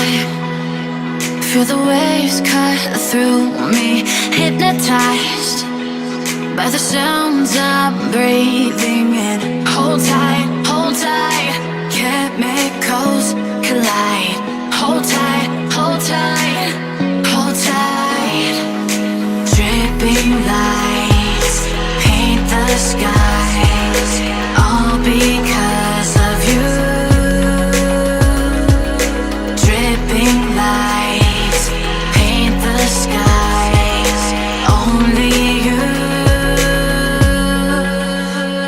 high. Feel the waves cut through me, hypnotized by the sounds I'm breathing in. Hold tight, chemicals collide. Hold tight, hold tight, hold tight. Dripping lights paint the skies, all because of you. Dripping lights paint the skies, only you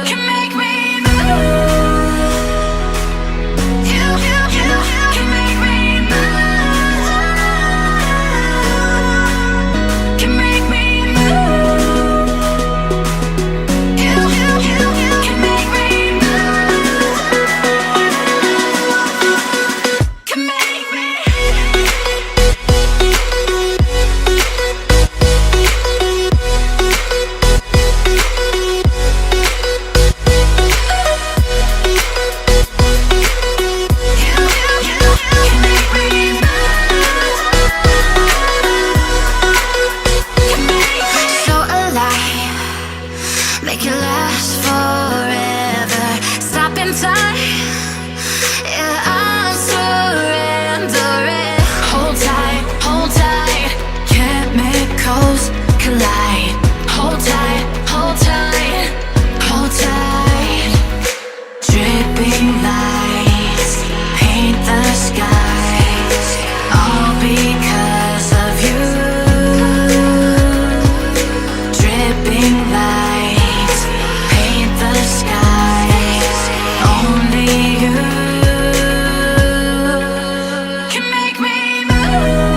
can make me move. You can make me move. Can make me move. You can make me move. Can make me. So alive, make it last forever. Stop in time, yeah, I'm surrendering. Hold tight, chemicals collide. Hold tight, hold tight, hold tight. Dripping lights paint the skies, all because of you. Dripping lights paint the skies, only you can make me move.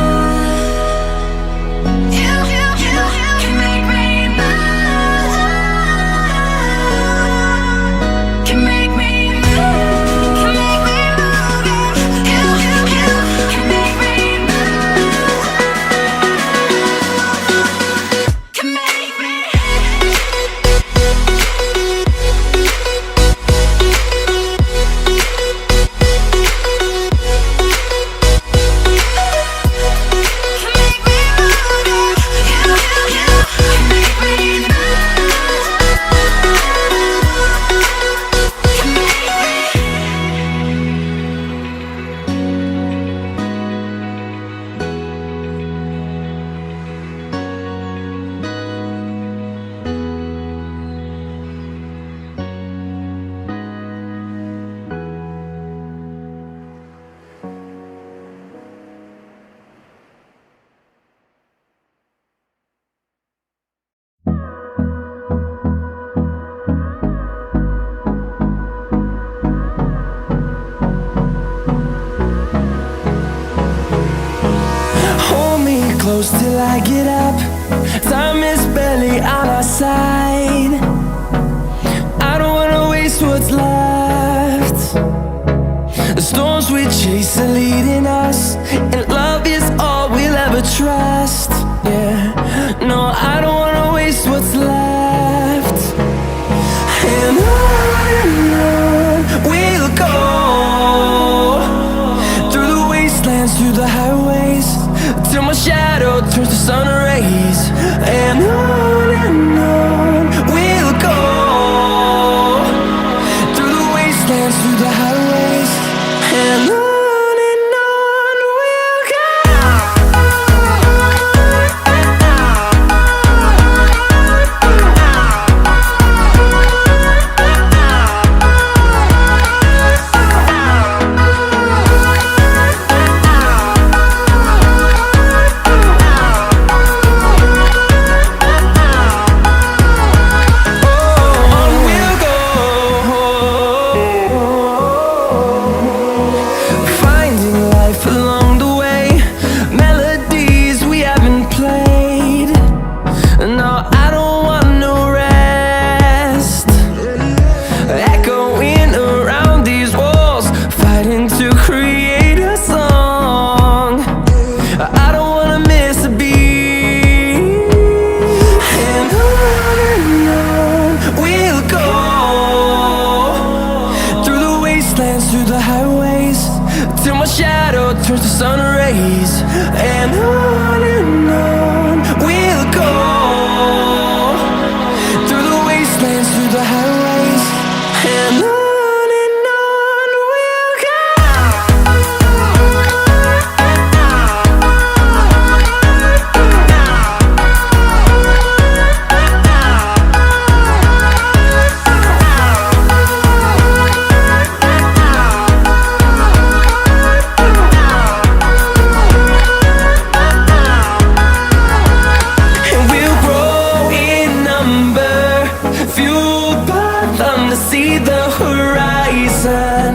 You can make me move. Can make me move. Can make me move. You can make me move. Can make me. Hold me close till I get up. Time is barely on our side. I don't wanna waste what's left. The storms we chase are leading us, and love is all we'll ever trust. Yeah, no, I don't wanna waste what's left. And on we'll go, through the wastelands, through the highways, till my shadow turns to sun rays. And on we'll go, through the wastelands, through the highways, and on we'll go. the sun rays, and on we'll go, through the wastelands, through the highways, and on we'll go. See the horizon,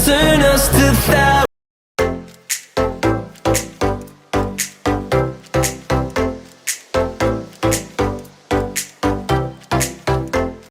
turn us to thousands.